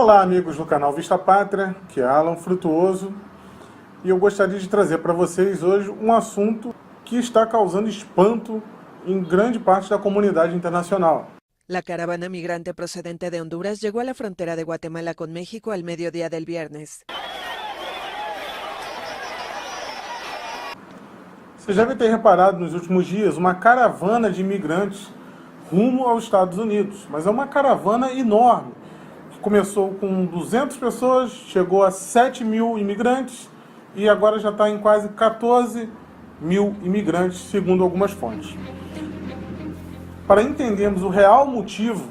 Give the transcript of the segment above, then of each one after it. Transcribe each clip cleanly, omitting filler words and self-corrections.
Olá, amigos do canal Vista Pátria, que é Alan Frutuoso, e eu gostaria de trazer para vocês hoje um assunto que está causando espanto em grande parte da comunidade internacional. La caravana migrante procedente de Honduras llegó a la frontera de Guatemala con México al mediodía del viernes. Vocês devem ter reparado nos últimos dias uma caravana de imigrantes rumo aos Estados Unidos, mas é uma caravana enorme, que começou com 200 pessoas, chegou a 7 mil imigrantes e agora já está em quase 14 mil imigrantes, segundo algumas fontes. Para entendermos o real motivo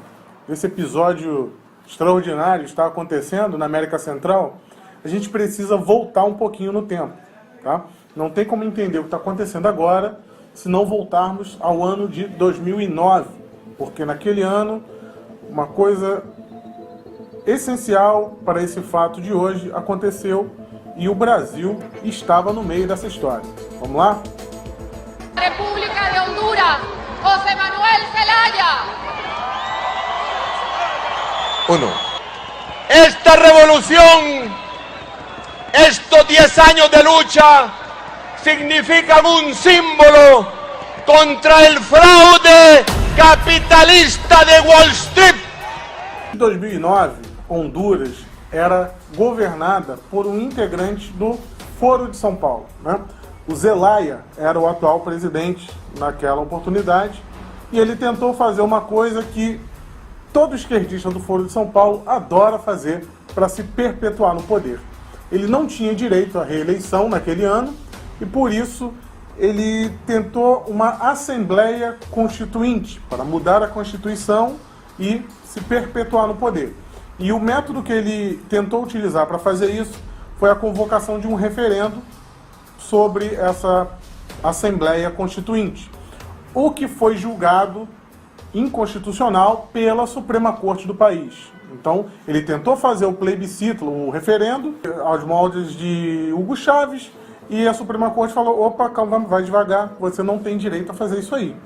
desse episódio extraordinário que está acontecendo na América Central, a gente precisa voltar um pouquinho no tempo, tá? Não tem como entender o que está acontecendo agora se não voltarmos ao ano de 2009, porque naquele ano uma coisa essencial para esse fato de hoje aconteceu e o Brasil estava no meio dessa história. Vamos lá? República de Honduras, José Manuel Zelaya. 1. Esta revolución, estos 10 años de lucha, significan un símbolo contra el fraude capitalista de Wall Street. Em 2009, Honduras era governada por um integrante do Foro de São Paulo, né? O Zelaya era o atual presidente naquela oportunidade e ele tentou fazer uma coisa que todo esquerdista do Foro de São Paulo adora fazer para se perpetuar no poder. Ele não tinha direito à reeleição naquele ano e por isso ele tentou uma Assembleia Constituinte para mudar a Constituição e se perpetuar no poder. E o método que ele tentou utilizar para fazer isso foi a convocação de um referendo sobre essa Assembleia Constituinte, o que foi julgado inconstitucional pela Suprema Corte do país. Então, ele tentou fazer o plebiscito, o referendo, aos moldes de Hugo Chávez, e a Suprema Corte falou, opa, calma, vai devagar, você não tem direito a fazer isso aí.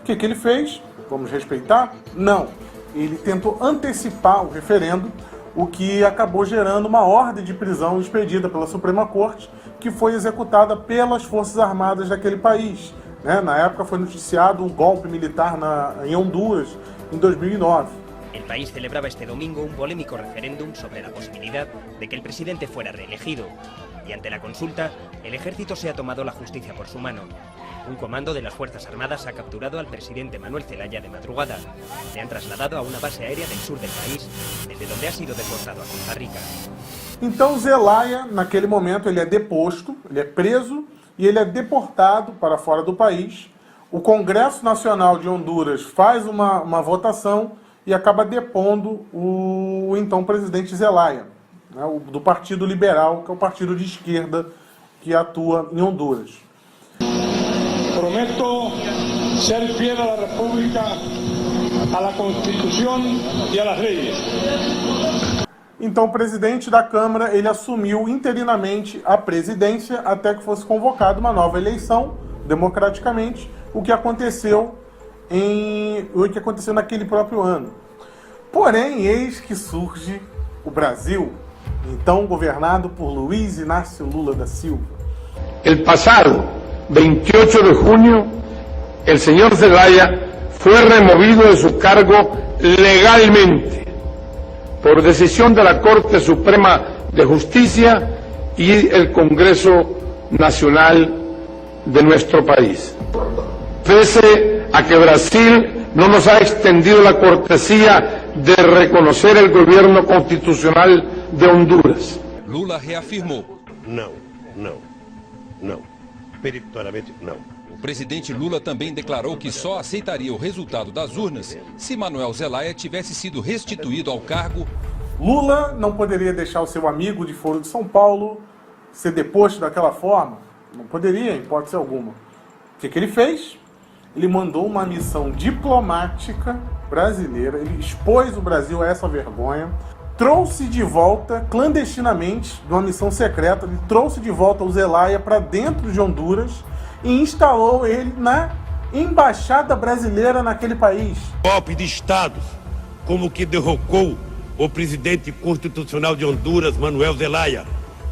O que ele fez? Vamos respeitar? Não. Ele tentou antecipar o referendo, o que acabou gerando uma ordem de prisão expedida pela Suprema Corte, que foi executada pelas Forças Armadas daquele país, né? Na época foi noticiado um golpe militar em Honduras, em 2009. El país celebraba este domingo un polémico referéndum sobre la posibilidad de que el presidente fuera reelegido. Y ante la consulta, el ejército se ha tomado la justicia por su mano. Un comando de las Fuerzas Armadas ha capturado al presidente Manuel Zelaya de madrugada. Le han trasladado a una base aérea del sur del país, desde donde ha sido deportado a Costa Rica. Então Zelaya, naquele momento, ele é deposto, ele é preso e ele é deportado para fora do país. O Congresso Nacional de Honduras faz uma votação e acaba depondo o então presidente Zelaya, né, do Partido Liberal, que é o partido de esquerda que atua em Honduras. Prometo ser fiel a la República, a la Constitución y a las leyes. Então, o presidente da Câmara, ele assumiu interinamente a presidência até que fosse convocada uma nova eleição, democraticamente, o que aconteceu naquele próprio ano. Porém, eis que surge o Brasil, então governado por Luiz Inácio Lula da Silva. El pasado 28 de junio, el señor Zelaya fue removido de su cargo legalmente por decisión de la Corte Suprema de Justicia y el Congreso Nacional de nuestro país. Pese a que Brasil no nos ha extendido la cortesía de reconocer el gobierno constitucional de Honduras. Lula reafirmou. Não. Peremptoriamente, não. O presidente Lula também declarou que só aceitaria o resultado das urnas se Manuel Zelaya tivesse sido restituído ao cargo. Lula não poderia deixar o seu amigo de Foro de São Paulo ser deposto daquela forma. Não poderia, em hipótese alguma. O que ele fez? Ele mandou uma missão diplomática brasileira, ele expôs o Brasil a essa vergonha, trouxe de volta, clandestinamente, de uma missão secreta, ele trouxe de volta o Zelaya para dentro de Honduras e instalou ele na embaixada brasileira naquele país. Golpe de Estado, como que derrocou o presidente constitucional de Honduras, Manuel Zelaya,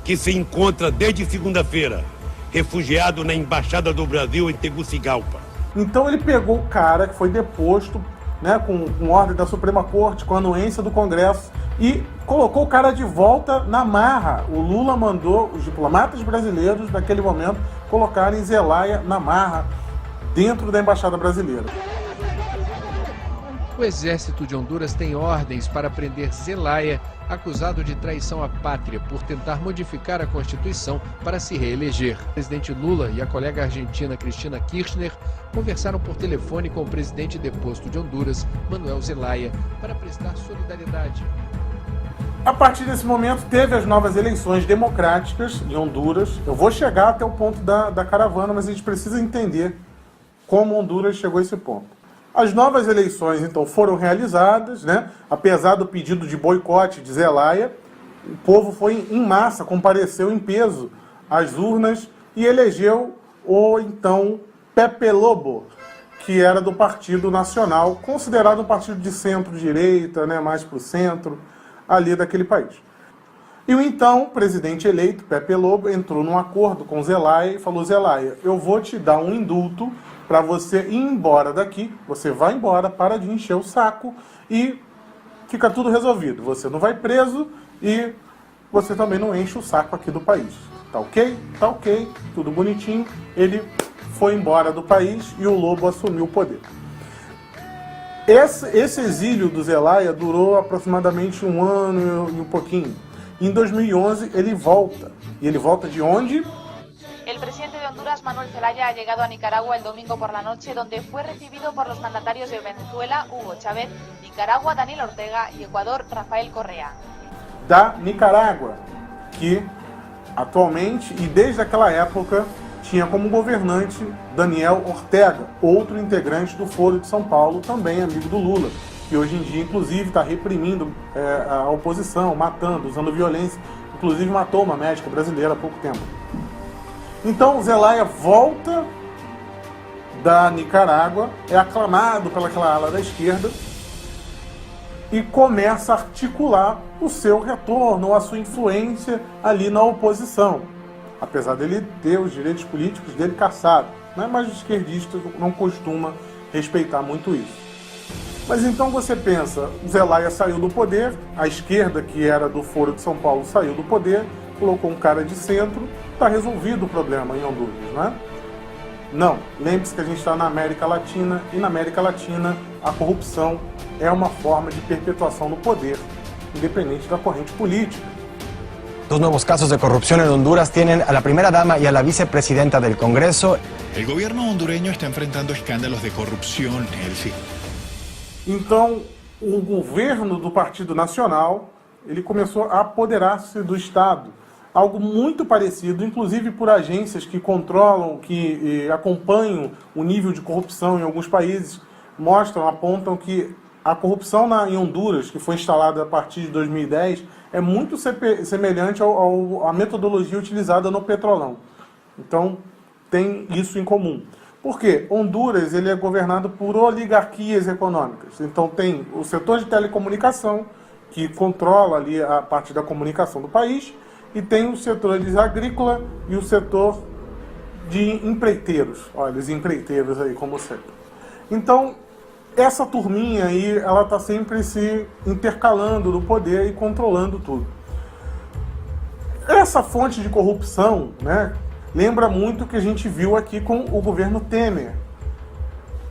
que se encontra desde segunda-feira refugiado na Embaixada do Brasil em Tegucigalpa. Então ele pegou o cara que foi deposto, né, com ordem da Suprema Corte, com anuência do Congresso, e colocou o cara de volta na marra. O Lula mandou os diplomatas brasileiros, naquele momento, colocarem Zelaya na marra, dentro da Embaixada Brasileira. O exército de Honduras tem ordens para prender Zelaya, acusado de traição à pátria por tentar modificar a Constituição para se reeleger. O presidente Lula e a colega argentina Cristina Kirchner conversaram por telefone com o presidente deposto de Honduras, Manuel Zelaya, para prestar solidariedade. A partir desse momento, teve as novas eleições democráticas em Honduras. Eu vou chegar até o ponto da caravana, mas a gente precisa entender como Honduras chegou a esse ponto. As novas eleições, então, foram realizadas, né? Apesar do pedido de boicote de Zelaya, o povo foi em massa, compareceu em peso às urnas e elegeu o, então, Pepe Lobo, que era do Partido Nacional, considerado um partido de centro-direita, né? Mais para o centro, ali daquele país. E o então presidente eleito, Pepe Lobo, entrou num acordo com Zelaya e falou: Zelaya, eu vou te dar um indulto para você ir embora daqui, você vai embora, para de encher o saco e fica tudo resolvido. Você não vai preso e você também não enche o saco aqui do país. Tá ok? Tá ok, tudo bonitinho. Ele foi embora do país e o Lobo assumiu o poder. Esse exílio do Zelaya durou aproximadamente 1 ano e um pouquinho. Em 2011 ele volta. E ele volta de onde? El presidente de Honduras, Manuel Zelaya, ha llegado a Nicaragua el domingo por la noche, donde fue recibido por los mandatarios de Venezuela, Hugo Chávez, Nicaragua, Daniel Ortega y Ecuador, Rafael Correa. Da Nicarágua, que atualmente e desde aquela época tinha como governante Daniel Ortega, outro integrante do Foro de São Paulo, também amigo do Lula, que hoje em dia, inclusive, está reprimindo a oposição, matando, usando violência. Inclusive, matou uma médica brasileira há pouco tempo. Então, Zelaya volta da Nicarágua, é aclamado pelaquela ala da esquerda e começa a articular o seu retorno, a sua influência ali na oposição. Apesar dele ter os direitos políticos dele caçados, né? Mas os esquerdistas não costumam respeitar muito isso. Mas então você pensa, Zelaya saiu do poder, a esquerda, que era do Foro de São Paulo, saiu do poder, colocou um cara de centro, está resolvido o problema em Honduras, né? Não, lembre-se que a gente está na América Latina, e na América Latina a corrupção é uma forma de perpetuação do poder, independente da corrente política. Dos nuevos casos de corrupción en Honduras tienen a la primera dama y a la vicepresidenta del Congreso. El gobierno hondureño está enfrentando escándalos de corrupción, Elsie. Então, o governo do Partido Nacional, ele começou a apoderar-se do Estado. Algo muito parecido, inclusive por agências que controlam, que acompanham o nível de corrupção em alguns países, apontam que a corrupção em Honduras, que foi instalada a partir de 2010, é muito semelhante à metodologia utilizada no Petrolão. Então, tem isso em comum. Por quê? Honduras ele é governado por oligarquias econômicas. Então, tem o setor de telecomunicação, que controla ali a parte da comunicação do país, e tem o setor agrícola e o setor de empreiteiros. Olha, os empreiteiros aí, como sempre. Então, essa turminha aí, ela está sempre se intercalando no poder e controlando tudo. Essa fonte de corrupção, né, lembra muito o que a gente viu aqui com o governo Temer.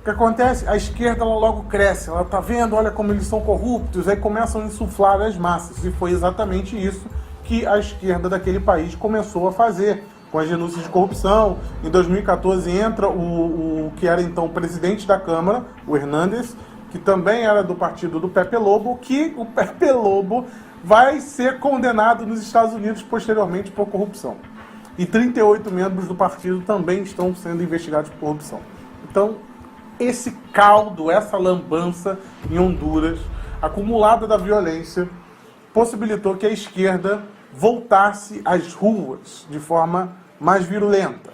O que acontece? A esquerda ela logo cresce, ela está vendo, olha como eles são corruptos, aí começam a insuflar as massas. E foi exatamente isso que a esquerda daquele país começou a fazer com as denúncias de corrupção. Em 2014 entra o que era então o presidente da Câmara, o Hernández, que também era do partido do Pepe Lobo, que o Pepe Lobo vai ser condenado nos Estados Unidos posteriormente por corrupção. E 38 membros do partido também estão sendo investigados por corrupção. Então, esse caldo, essa lambança em Honduras, acumulada da violência, possibilitou que a esquerda voltasse às ruas de forma mais virulenta.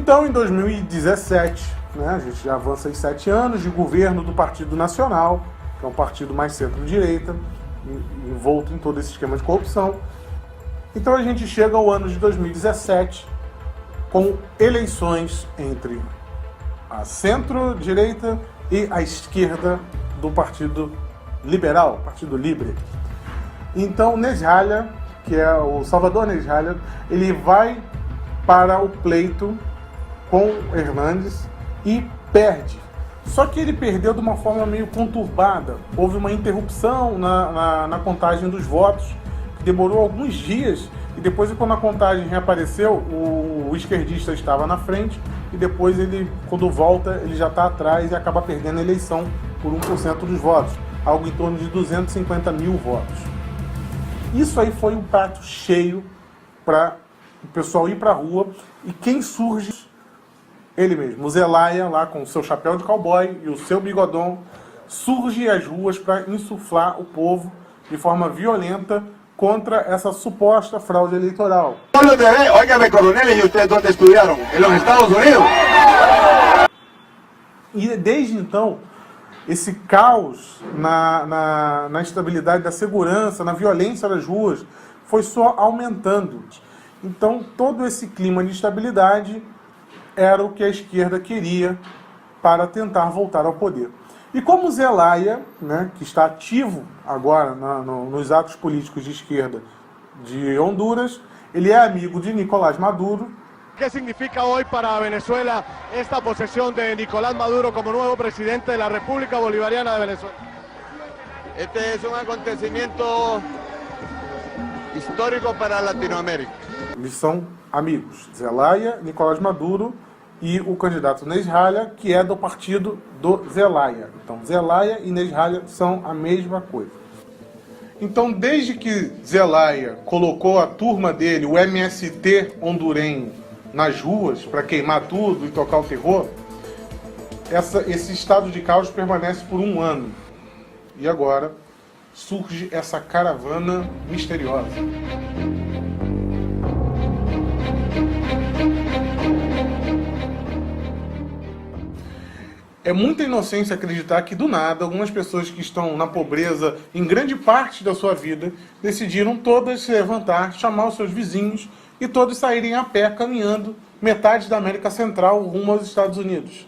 Então, em 2017, né, a gente já avança em 7 anos de governo do Partido Nacional, que é um partido mais centro-direita, envolto em todo esse esquema de corrupção. Então a gente chega ao ano de 2017 com eleições entre a centro-direita e a esquerda do Partido Liberal, Partido Libre. Então Nesralha, que é o Salvador Nesralha, ele vai para o pleito com Hernandes e perde. Só que ele perdeu de uma forma meio conturbada. Houve uma interrupção na contagem dos votos, que demorou alguns dias, e depois, quando a contagem reapareceu, o esquerdista estava na frente, e depois ele, quando volta, ele já está atrás e acaba perdendo a eleição por 1% dos votos, algo em torno de 250 mil votos. Isso aí foi um prato cheio para o pessoal ir para a rua, e quem surge? Ele mesmo, o Zelaya, lá com o seu chapéu de cowboy e o seu bigodão, surge às ruas para insuflar o povo de forma violenta contra essa suposta fraude eleitoral. Óigame, coronel, e vocês onde estudaram? Nos Estados Unidos? E desde então, esse caos na instabilidade da segurança, na violência das ruas, foi só aumentando. Então, todo esse clima de instabilidade era o que a esquerda queria para tentar voltar ao poder. E como Zelaya, né, que está ativo agora nos atos políticos de esquerda de Honduras, ele é amigo de Nicolás Maduro. O que significa hoje para a Venezuela esta posesión de Nicolás Maduro como nuevo presidente de la República Bolivariana de Venezuela? Este es un acontecimiento histórico para Latinoamérica. Eles são amigos, Zelaya, Nicolás Maduro e o candidato Nesralha, que é do partido do Zelaya. Então, Zelaya e Nesralha são a mesma coisa. Então, desde que Zelaya colocou a turma dele, o MST hondurenho, nas ruas para queimar tudo e tocar o terror, esse estado de caos permanece por 1 ano. E agora surge essa caravana misteriosa. É muita inocência acreditar que, do nada, algumas pessoas que estão na pobreza em grande parte da sua vida decidiram todas se levantar, chamar os seus vizinhos e todos saírem a pé, caminhando metade da América Central rumo aos Estados Unidos.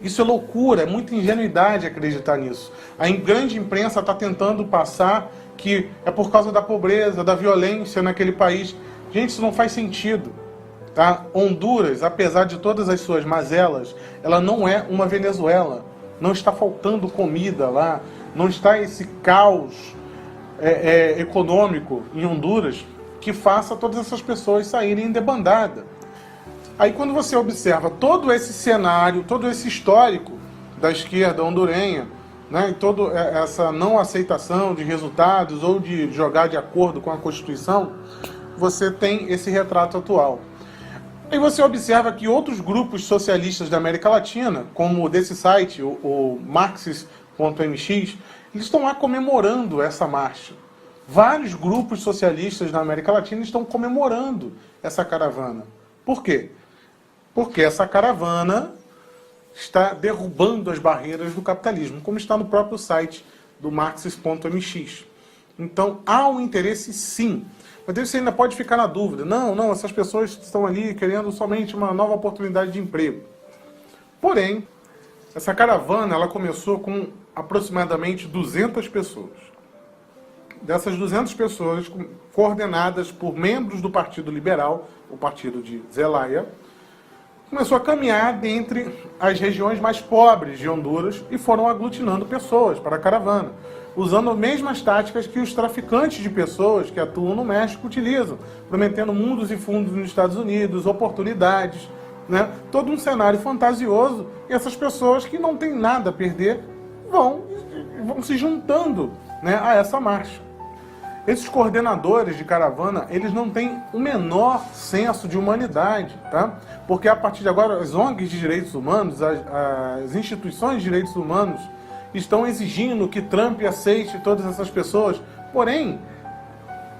Isso é loucura, é muita ingenuidade acreditar nisso. A grande imprensa está tentando passar que é por causa da pobreza, da violência naquele país. Gente, isso não faz sentido. Tá? Honduras, apesar de todas as suas mazelas, ela não é uma Venezuela. Não está faltando comida lá, não está esse caos econômico em Honduras que faça todas essas pessoas saírem em debandada. Aí quando você observa todo esse cenário, todo esse histórico da esquerda hondurenha, né, e toda essa não aceitação de resultados ou de jogar de acordo com a Constituição, você tem esse retrato atual. Aí você observa que outros grupos socialistas da América Latina, como o desse site, o Marxist.mx, eles estão lá comemorando essa marcha. Vários grupos socialistas da América Latina estão comemorando essa caravana. Por quê? Porque essa caravana está derrubando as barreiras do capitalismo, como está no próprio site do Marxist.mx. Então, há um interesse, sim. Mas você ainda pode ficar na dúvida. Não, essas pessoas estão ali querendo somente uma nova oportunidade de emprego. Porém, essa caravana ela começou com aproximadamente 200 pessoas. Dessas 200 pessoas, coordenadas por membros do Partido Liberal, o partido de Zelaya, começou a caminhar dentre as regiões mais pobres de Honduras e foram aglutinando pessoas para a caravana, usando as mesmas táticas que os traficantes de pessoas que atuam no México utilizam, prometendo mundos e fundos nos Estados Unidos, oportunidades, né? Todo um cenário fantasioso, e essas pessoas que não têm nada a perder vão se juntando, né, a essa marcha. Esses coordenadores de caravana, eles não têm o menor senso de humanidade, tá? Porque a partir de agora as ONGs de direitos humanos, as instituições de direitos humanos estão exigindo que Trump aceite todas essas pessoas. Porém,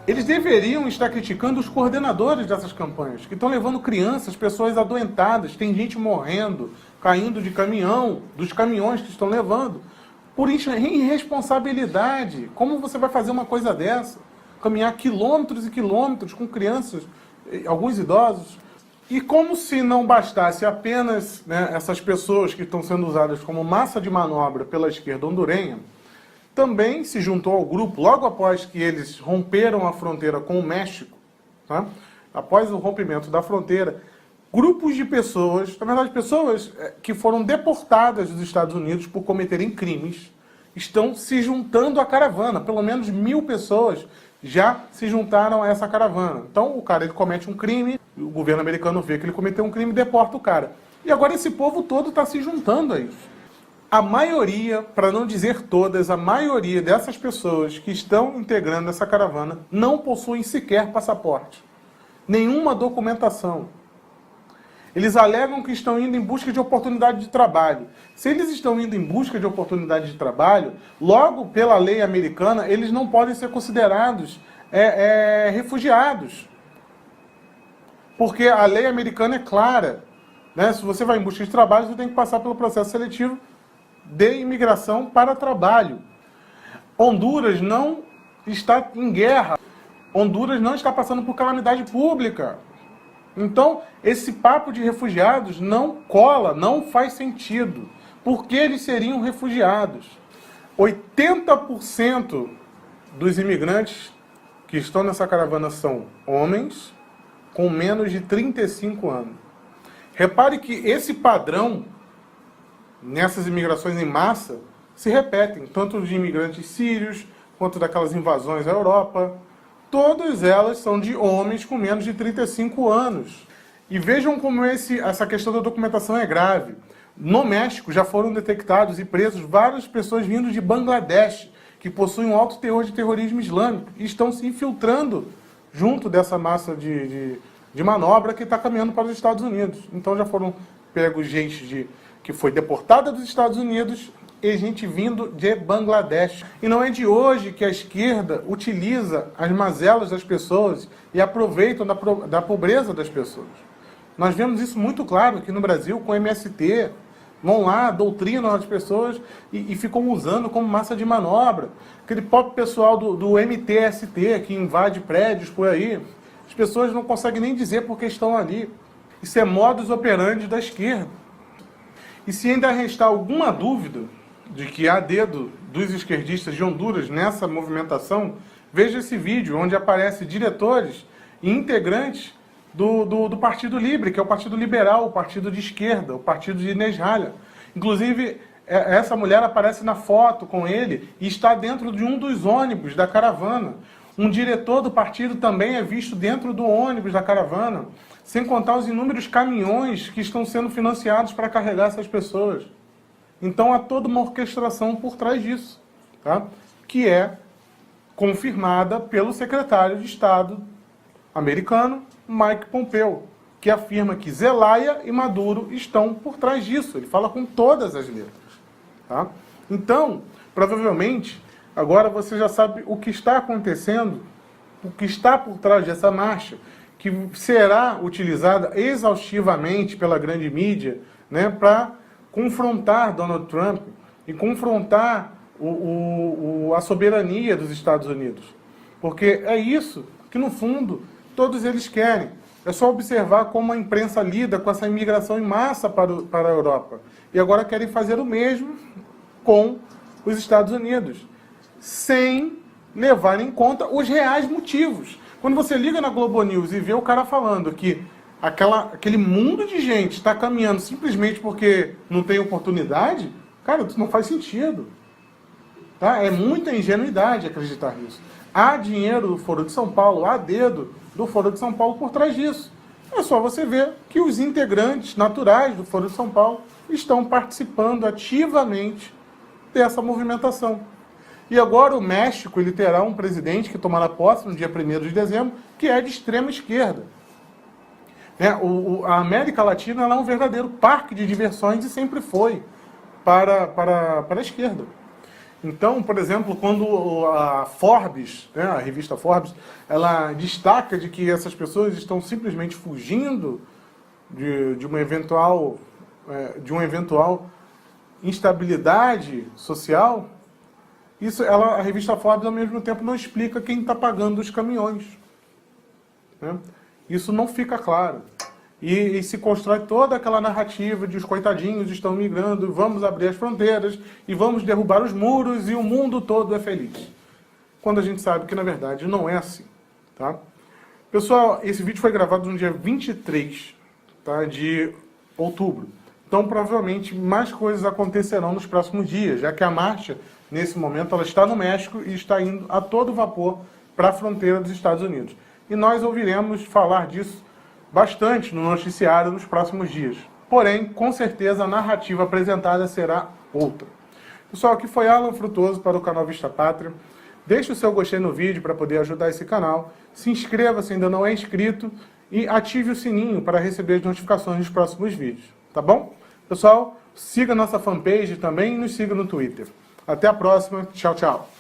Eles deveriam estar criticando os coordenadores dessas campanhas, que estão levando crianças, pessoas adoentadas, tem gente morrendo, caindo de caminhão, dos caminhões que estão levando, por irresponsabilidade. Como você vai fazer uma coisa dessa? Caminhar quilômetros e quilômetros com crianças, alguns idosos. E como se não bastasse apenas, né, essas pessoas que estão sendo usadas como massa de manobra pela esquerda hondurenha, também se juntou ao grupo, logo após que eles romperam a fronteira com o México, tá? Após o rompimento da fronteira, grupos de pessoas, na verdade pessoas que foram deportadas dos Estados Unidos por cometerem crimes, estão se juntando à caravana. Pelo menos 1.000 pessoas já se juntaram a essa caravana. Então o cara ele comete um crime, o governo americano vê que ele cometeu um crime e deporta o cara. E agora esse povo todo está se juntando a isso. A maioria, para não dizer todas, a maioria dessas pessoas que estão integrando essa caravana não possuem sequer passaporte, nenhuma documentação. Eles alegam que estão indo em busca de oportunidade de trabalho. Se eles estão indo em busca de oportunidade de trabalho, logo pela lei americana, eles não podem ser considerados refugiados. Porque a lei americana é clara, né? Se você vai em busca de trabalho, você tem que passar pelo processo seletivo de imigração para trabalho. Honduras não está em guerra. Honduras não está passando por calamidade pública. Então, esse papo de refugiados não cola, não faz sentido. Por que eles seriam refugiados? 80% dos imigrantes que estão nessa caravana são homens com menos de 35 anos. Repare que esse padrão nessas imigrações em massa se repetem, tanto de imigrantes sírios, quanto daquelas invasões à Europa. Todas elas são de homens com menos de 35 anos. E vejam como essa questão da documentação é grave. No México já foram detectados e presos várias pessoas vindo de Bangladesh, que possuem um alto teor de terrorismo islâmico, e estão se infiltrando junto dessa massa de manobra que está caminhando para os Estados Unidos. Então já foram pegos gente que foi deportada dos Estados Unidos e gente vindo de Bangladesh. E não é de hoje que a esquerda utiliza as mazelas das pessoas e aproveitam da pobreza das pessoas. Nós vemos isso muito claro aqui no Brasil com o MST. Vão lá, doutrinam as pessoas e ficam usando como massa de manobra. Aquele próprio pessoal do MTST que invade prédios por aí, as pessoas não conseguem nem dizer por que estão ali. Isso é modus operandi da esquerda. E se ainda restar alguma dúvida de que há dedo dos esquerdistas de Honduras nessa movimentação, veja esse vídeo onde aparecem diretores e integrantes do Partido Libre, que é o Partido Liberal, o partido de esquerda, o partido de Inés Ralha. Inclusive, essa mulher aparece na foto com ele e está dentro de um dos ônibus da caravana. Um diretor do partido também é visto dentro do ônibus da caravana, sem contar os inúmeros caminhões que estão sendo financiados para carregar essas pessoas. Então há toda uma orquestração por trás disso, tá? Que é confirmada pelo secretário de Estado americano, Mike Pompeo, que afirma que Zelaya e Maduro estão por trás disso. Ele fala com todas as letras. Tá? Então, provavelmente, agora você já sabe o que está acontecendo, o que está por trás dessa marcha, que será utilizada exaustivamente pela grande mídia, né, para confrontar Donald Trump e confrontar a soberania dos Estados Unidos. Porque é isso que, no fundo, todos eles querem. É só observar como a imprensa lida com essa imigração em massa para a Europa. E agora querem fazer o mesmo com os Estados Unidos, sem levar em conta os reais motivos. Quando você liga na Globo News e vê o cara falando que aquele mundo de gente está caminhando simplesmente porque não tem oportunidade, cara, isso não faz sentido. Tá? É muita ingenuidade acreditar nisso. Há dinheiro do Foro de São Paulo, há dedo do Foro de São Paulo por trás disso. É só você ver que os integrantes naturais do Foro de São Paulo estão participando ativamente dessa movimentação. E agora o México ele terá um presidente que tomará posse no dia 1º de dezembro, que é de extrema esquerda. A América Latina ela é um verdadeiro parque de diversões e sempre foi para a esquerda. Então, por exemplo, quando a Forbes, né, a revista Forbes, ela destaca de que essas pessoas estão simplesmente fugindo de uma eventual instabilidade social, a revista Forbes, ao mesmo tempo, não explica quem está pagando os caminhões. Né? Isso não fica claro. E se constrói toda aquela narrativa de os coitadinhos estão migrando, vamos abrir as fronteiras e vamos derrubar os muros e o mundo todo é feliz. Quando a gente sabe que, na verdade, não é assim. Tá? Pessoal, esse vídeo foi gravado no dia 23, tá, de outubro. Então, provavelmente, mais coisas acontecerão nos próximos dias, já que a marcha, nesse momento, ela está no México e está indo a todo vapor para a fronteira dos Estados Unidos. E nós ouviremos falar disso bastante no noticiário nos próximos dias. Porém, com certeza, a narrativa apresentada será outra. Pessoal, aqui foi Alan Frutuoso para o canal Vista Pátria. Deixe o seu gostei no vídeo para poder ajudar esse canal. Se inscreva se ainda não é inscrito e ative o sininho para receber as notificações dos próximos vídeos. Tá bom? Pessoal, siga nossa fanpage também e nos siga no Twitter. Até a próxima. Tchau, tchau.